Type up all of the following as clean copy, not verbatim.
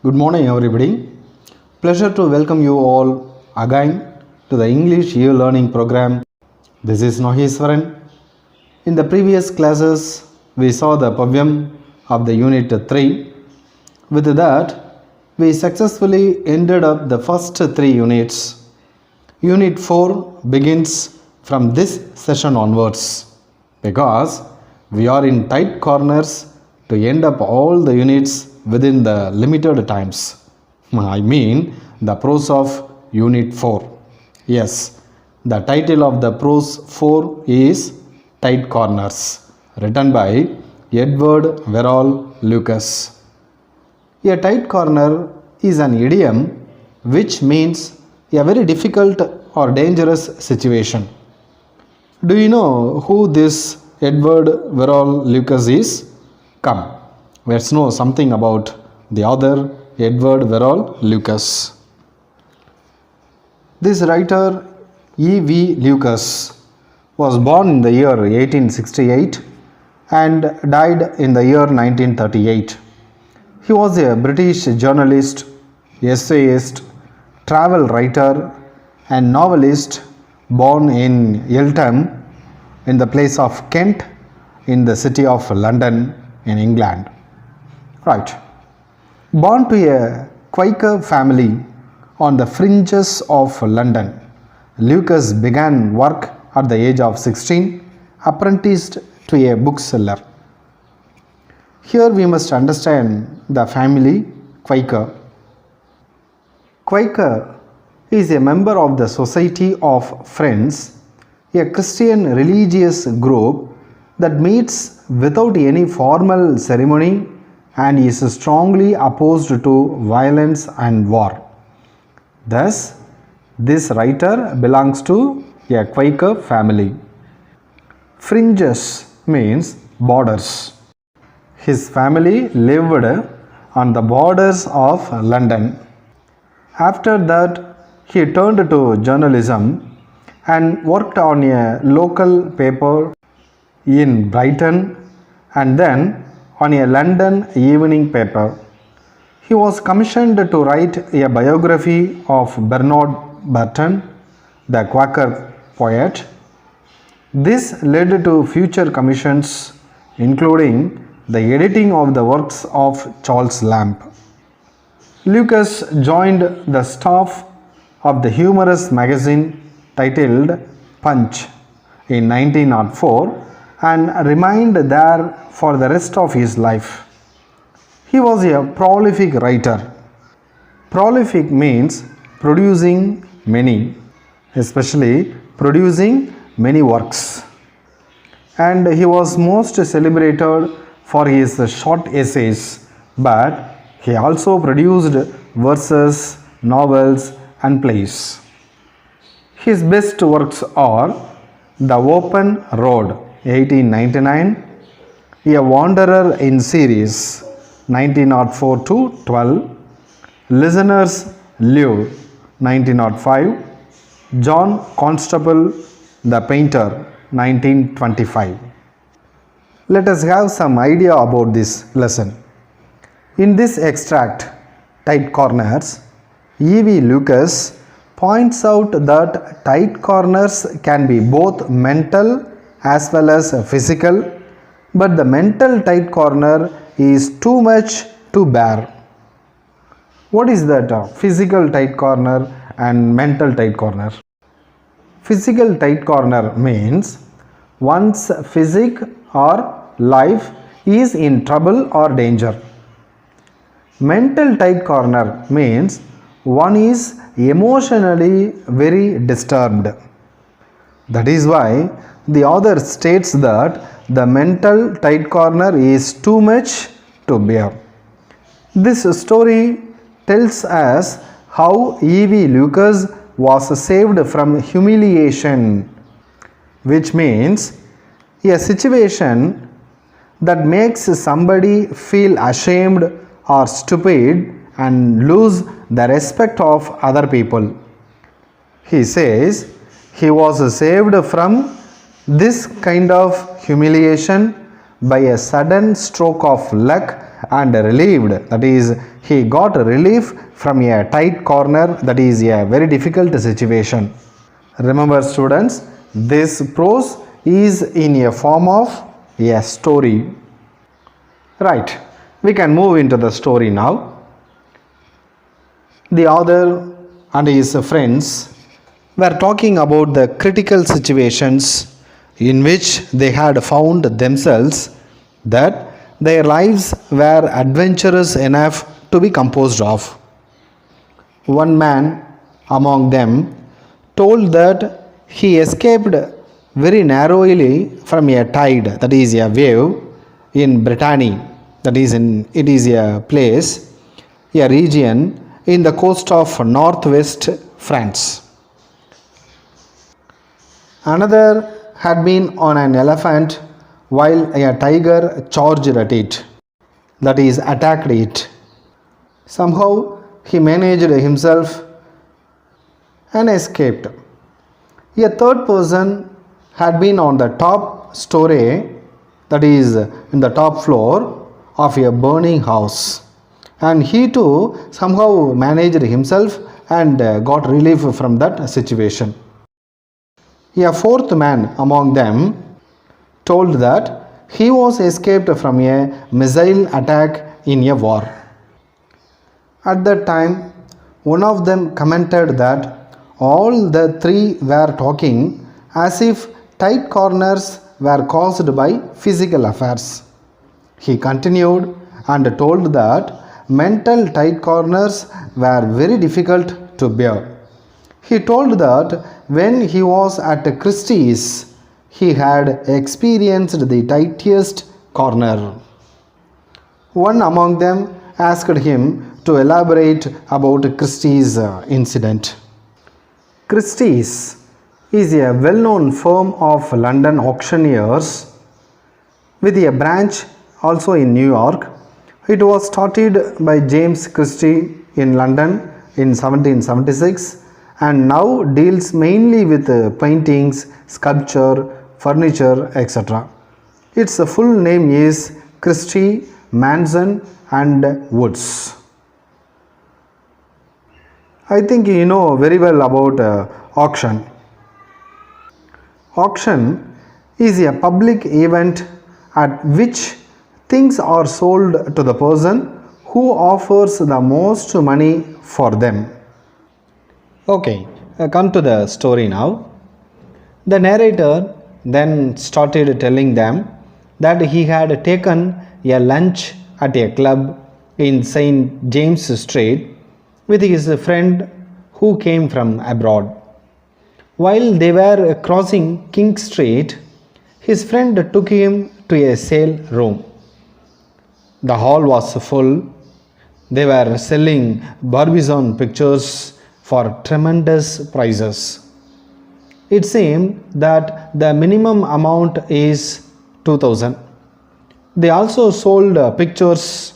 Good morning, everybody. Pleasure to welcome you all again to the English e-learning program. This is Nageswaran. In the previous classes, we saw the poem of the Unit 3. With that, we successfully ended up the first 3 units. Unit 4 begins from this session onwards because we are in tight corners to end up all the units within the limited times. I mean the prose of Unit 4. Yes, the title of the prose 4 is Tight Corners, written by E.V.Lucas. A tight corner is an idiom which means a very difficult or dangerous situation. Do you know who this E.V.Lucas is? Come, let's know something about the author E.V.Lucas. This writer E.V.Lucas was born in the year 1868 and died in the year 1938. He was a British journalist, essayist, travel writer and novelist born in Eltham in the place of Kent in the city of London in England. Right. Born to a Quaker family on the fringes of London, Lucas began work at the age of 16, apprenticed to a bookseller. Here we must understand the family Quaker. Quaker is a member of the Society of Friends, a Christian religious group that meets without any formal ceremony and is strongly opposed to violence and war. Thus, this writer belongs to a Quaker family. Fringes means borders. His family lived on the borders of London. After that, he turned to journalism and worked on a local paper in Brighton and then on a London evening paper. He was commissioned to write a biography of Bernard Burton, the Quaker poet. This led to future commissions, including the editing of the works of Charles Lamb. Lucas joined the staff of the humorous magazine titled Punch in 1904 and remained there for the rest of his life. He was a prolific writer. Prolific means producing many, especially producing many works. And he was most celebrated for his short essays, but he also produced verses, novels, and plays. His best works are The Open Road, 1899, A Wanderer in Series, 1904-12, Listeners Live, 1905, John Constable the Painter, 1925. Let us have some idea about this lesson. In this extract, Tight Corners, E.V.Lucas points out that tight corners can be both mental as well as physical, but the mental tight corner is too much to bear. What is that physical tight corner and mental tight corner? Physical tight corner means one's physique or life is in trouble or danger. Mental tight corner means one is emotionally very disturbed. That is why the author states that the mental tight corner is too much to bear. This story tells us how E.V.Lucas was saved from humiliation, which means a situation that makes somebody feel ashamed or stupid and lose the respect of other people. He says he was saved from this kind of humiliation by a sudden stroke of luck and relieved, that is, he got relief from a tight corner, that is a very difficult situation. Remember students, this prose is in a form of a story. Right, we can move into the story now. The author and his friends were talking about the critical situations in which they had found themselves, that their lives were adventurous enough to be composed of. One man among them told that he escaped very narrowly from a tide, that is a wave, in Brittany, that is it is a place, a region in the coast of northwest France. Another had been on an elephant while a tiger charged at it, that is attacked it. Somehow he managed himself and escaped. A third person had been on the top story, that is in the top floor of a burning house, and he too somehow managed himself and got relief from that situation. A fourth man among them told that he was escaped from a missile attack in a war. At that time, one of them commented that all the three were talking as if tight corners were caused by physical affairs. He continued and told that mental tight corners were very difficult to bear. He told that when he was at Christie's, he had experienced the tightest corner. One among them asked him to elaborate about Christie's incident. Christie's is a well-known firm of London auctioneers with a branch also in New York. It was started by James Christie in London in 1776 and now deals mainly with paintings, sculpture, furniture, etc. Its full name is Christie, Manson and Woods. I think you know very well about auction. Auction is a public event at which things are sold to the person who offers the most money for them. Okay, come to the story now. The narrator then started telling them that he had taken a lunch at a club in St. James Street with his friend who came from abroad. While they were crossing King Street, his friend took him to a sale room. The hall was full. They were selling Barbizon pictures for tremendous prices. It seemed that the minimum amount is 2,000. They also sold pictures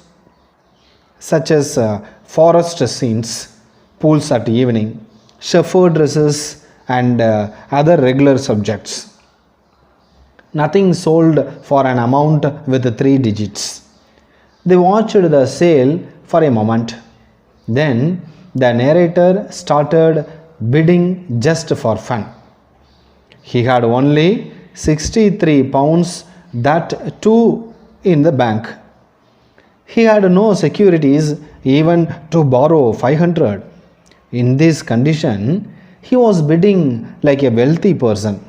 such as forest scenes, pools at evening, shepherd dresses and other regular subjects. Nothing sold for an amount with 3 digits. They watched the sale for a moment. Then the narrator started bidding just for fun. He had only 63 pounds, that too in the bank. He had no securities even to borrow 500. In this condition, he was bidding like a wealthy person.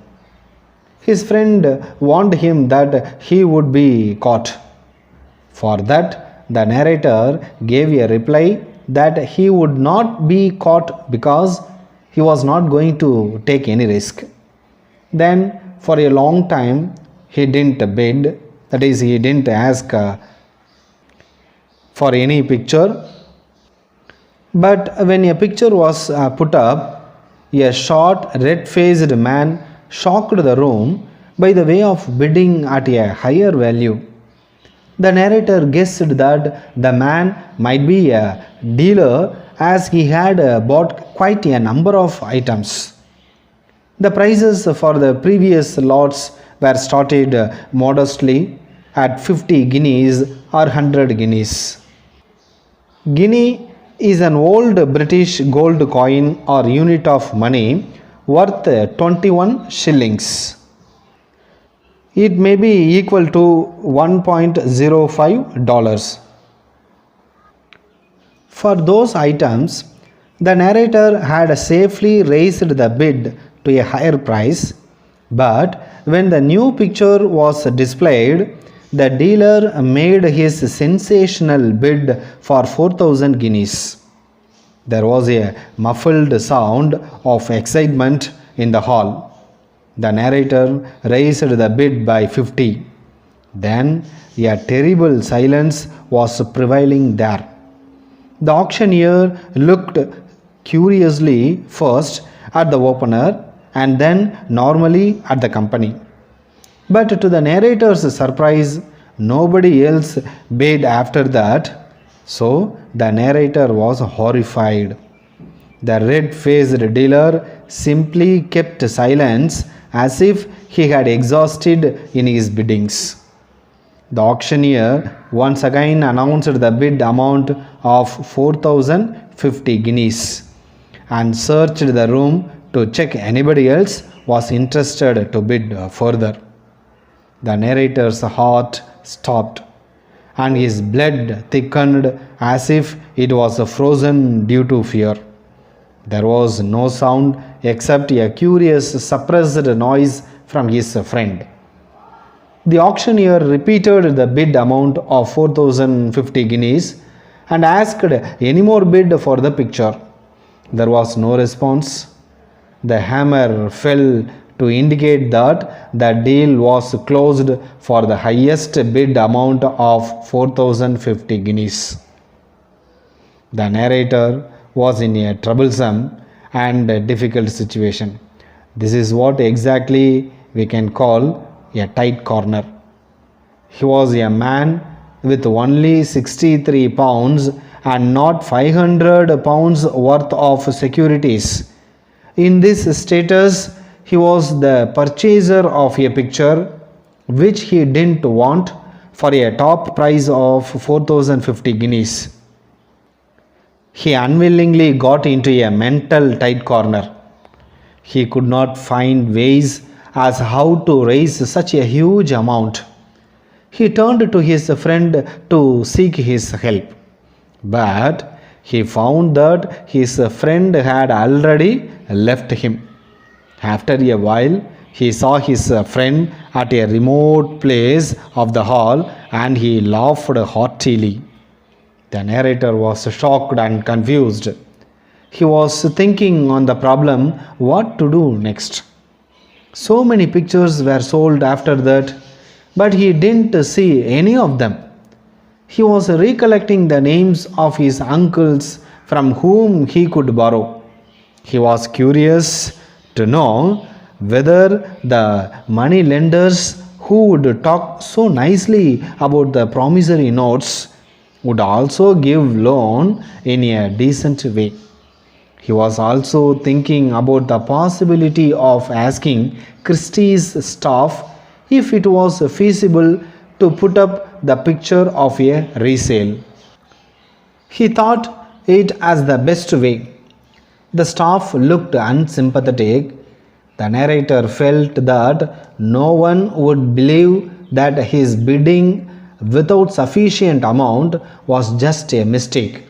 His friend warned him that he would be caught. For that, the narrator gave a reply that he would not be caught because he was not going to take any risk. Then, for a long time, he didn't bid, that is, he didn't ask for any picture. But when a picture was put up, a short, red-faced man shocked the room by the way of bidding at a higher value. The narrator guessed that the man might be a dealer as he had bought quite a number of items. The prices for the previous lots were started modestly at 50 guineas or 100 guineas. Guinea is an old British gold coin or unit of money worth 21 shillings. It may be equal to $1.05. For those items, the narrator had safely raised the bid to a higher price, but when the new picture was displayed, the dealer made his sensational bid for 4,000 guineas. There was a muffled sound of excitement in the hall. The narrator raised the bid by 50. Then a terrible silence was prevailing there. The auctioneer looked curiously first at the opener and then normally at the company. But to the narrator's surprise, nobody else bid after that, so the narrator was horrified. The red-faced dealer simply kept silence as if he had exhausted in his biddings. The auctioneer once again announced the bid amount of 4,050 guineas and searched the room to check anybody else was interested to bid further. The narrator's heart stopped and his blood thickened as if it was frozen due to fear. There was no sound except a curious suppressed noise from his friend. The auctioneer repeated the bid amount of 4,050 guineas and asked any more bid for the picture. There was no response. The hammer fell to indicate that the deal was closed for the highest bid amount of 4,050 guineas. The narrator was in a troublesome and difficult situation. This is what exactly we can call a tight corner. He was a man with only 63 pounds and not 500 pounds worth of securities. In this status, he was the purchaser of a picture which he didn't want for a top price of 4,050 guineas. He unwillingly got into a mental tight corner. He could not find ways as how to raise such a huge amount. He turned to his friend to seek his help, but he found that his friend had already left him. After a while, he saw his friend at a remote place of the hall and he laughed heartily. The narrator was shocked and confused. He was thinking on the problem what to do next. So many pictures were sold after that, but he didn't see any of them. He was recollecting the names of his uncles from whom he could borrow. He was curious to know whether the money lenders who would talk so nicely about the promissory notes would also give loan in a decent way. He was also thinking about the possibility of asking Christie's staff if it was feasible to put up the picture of a resale. He thought it as the best way. The staff looked unsympathetic. The narrator felt that no one would believe that his bidding without sufficient amount was just a mistake.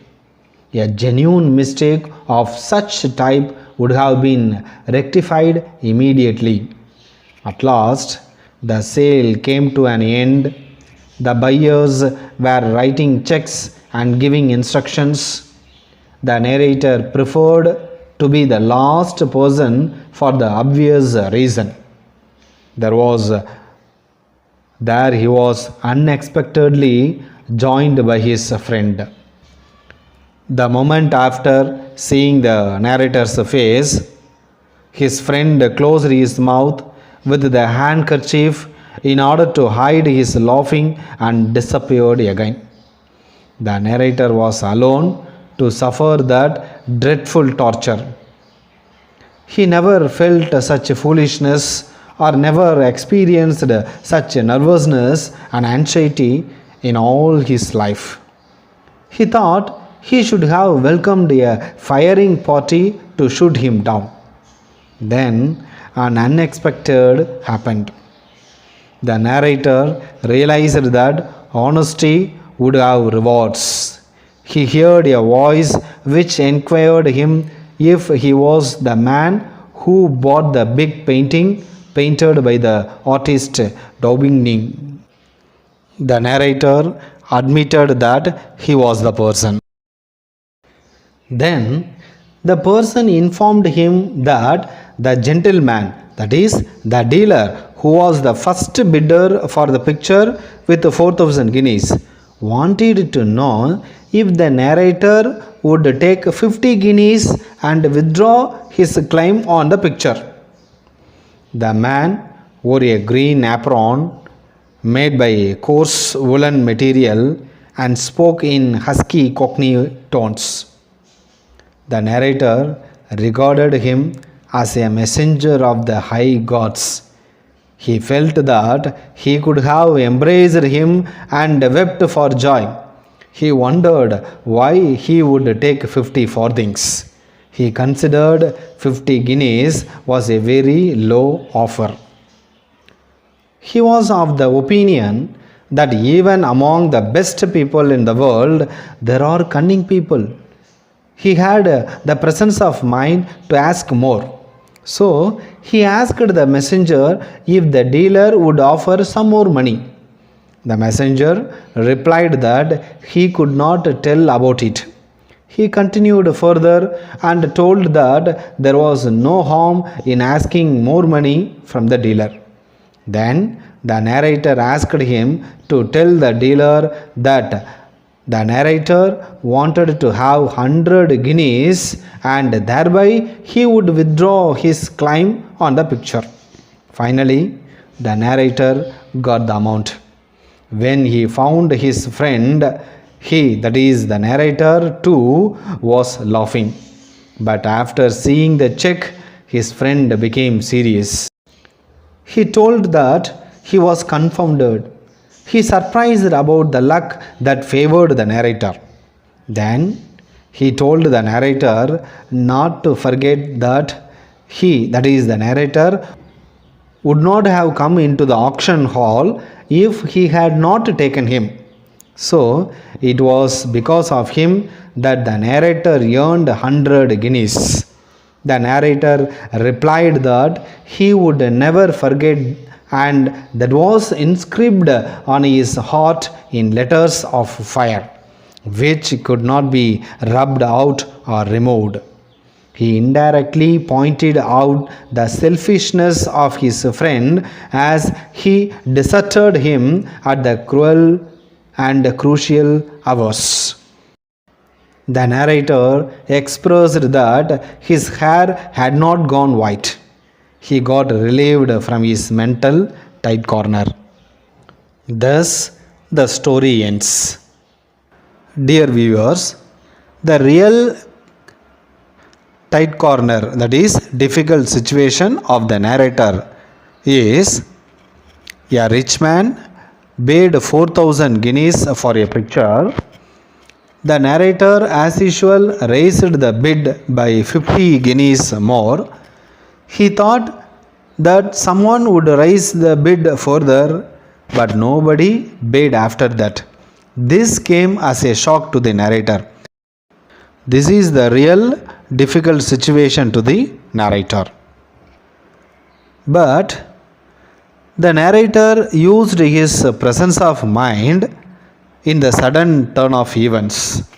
A genuine mistake of such type would have been rectified immediately. At last, the sale came to an end. The buyers were writing checks and giving instructions. The narrator preferred to be the last person for the obvious reason. There he was unexpectedly joined by his friend. The moment after seeing the narrator's face, his friend closed his mouth with the handkerchief in order to hide his laughing and disappeared again. The narrator was alone to suffer that dreadful torture. He never felt such foolishness or never experienced such nervousness and anxiety in all his life. He thought he should have welcomed a firing party to shoot him down. Then an unexpected happened. The narrator realized that honesty would have rewards. He heard a voice which inquired him if he was the man who bought the big painting painted by the artist Daubigny. The narrator admitted that he was the person. Then the person informed him that the gentleman, that is, the dealer who was the first bidder for the picture with 4,000 guineas, wanted to know if the narrator would take 50 guineas and withdraw his claim on the picture. The man wore a green apron made by coarse woolen material and spoke in husky cockney tones. The narrator regarded him as a messenger of the high gods. He felt that he could have embraced him and wept for joy. He wondered why he would take 50 farthings. He considered 50 guineas was a very low offer. He was of the opinion that even among the best people in the world, there are cunning people. He had the presence of mind to ask more. So he asked the messenger if the dealer would offer some more money. The messenger replied that he could not tell about it. He continued further and told that there was no harm in asking more money from the dealer. Then the narrator asked him to tell the dealer that the narrator wanted to have 100 guineas and thereby he would withdraw his claim on the picture. Finally, the narrator got the amount. When he found his friend, he, that is the narrator too, was laughing. But after seeing the check, his friend became serious. He told that he was confounded. He surprised about the luck that favored the narrator. Then he told the narrator not to forget that he, that is the narrator, would not have come into the auction hall if he had not taken him. So it was because of him that the narrator earned 100 guineas. The narrator replied that he would never forget, and that was inscribed on his heart in letters of fire, which could not be rubbed out or removed. He indirectly pointed out the selfishness of his friend as he deserted him at the cruel and crucial hours. The narrator expressed that his hair had not gone white. He got relieved from his mental tight corner. Thus, the story ends. Dear viewers, the real tight corner, that is difficult situation of the narrator, is a rich man paid 4,000 guineas for a picture. The narrator, as usual, raised the bid by 50 guineas more. He thought that someone would raise the bid further, but nobody bid after that. This came as a shock to the narrator. This is the real difficult situation to the narrator. But the narrator used his presence of mind in the sudden turn of events.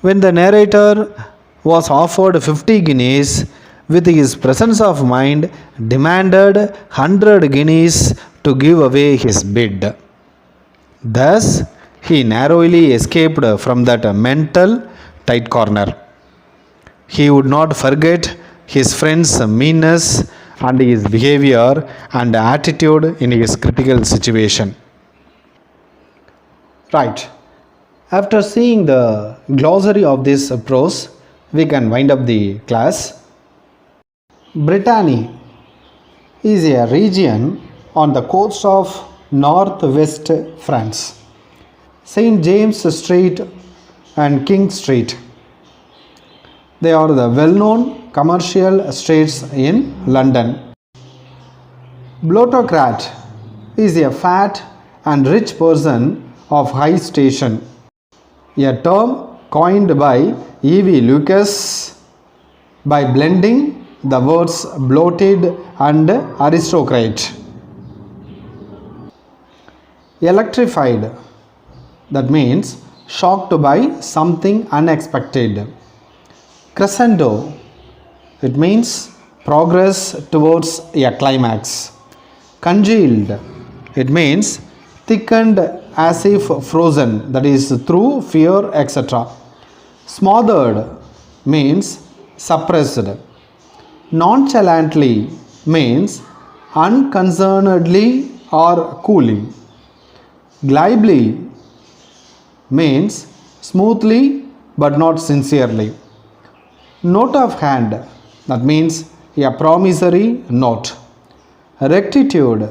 When the narrator was offered 50 guineas, with his presence of mind demanded 100 guineas to give away his bid. Thus, he narrowly escaped from that mental tight corner. He would not forget his friend's meanness and his behavior and attitude in his critical situation. Right. After seeing the glossary of this prose, we can wind up the class. Brittany is a region on the coast of northwest France. St. James Street and King Street. They are the well-known commercial streets in London. Plutocrat is a fat and rich person of high station, a term coined by E.V.Lucas by blending the words bloated and aristocrat. Electrified, that means shocked by something unexpected. Crescendo, it means progress towards a climax. Congealed, it means thickened as if frozen, that is through fear, etc. Smothered means suppressed. Nonchalantly means unconcernedly or coolly. Glibly means smoothly but not sincerely. Note of hand, that means a promissory note. Rectitude,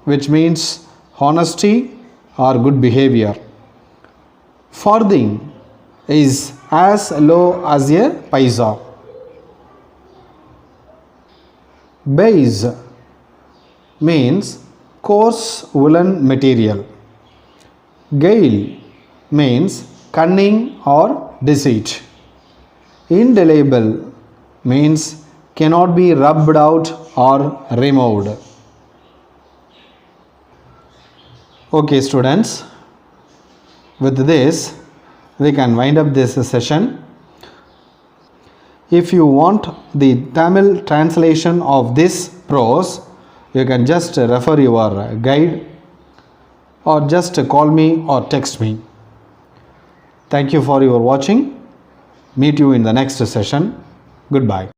which means honesty or good behavior. Farthing is as low as a paisa. Base means coarse woolen material. Guile means cunning or deceit. Indelible means cannot be rubbed out or removed. Okay students, with this we can wind up this session. If you want the Tamil translation of this prose, you can just refer your guide or just call me or text me. Thank you for your watching. Meet you in the next session. Goodbye.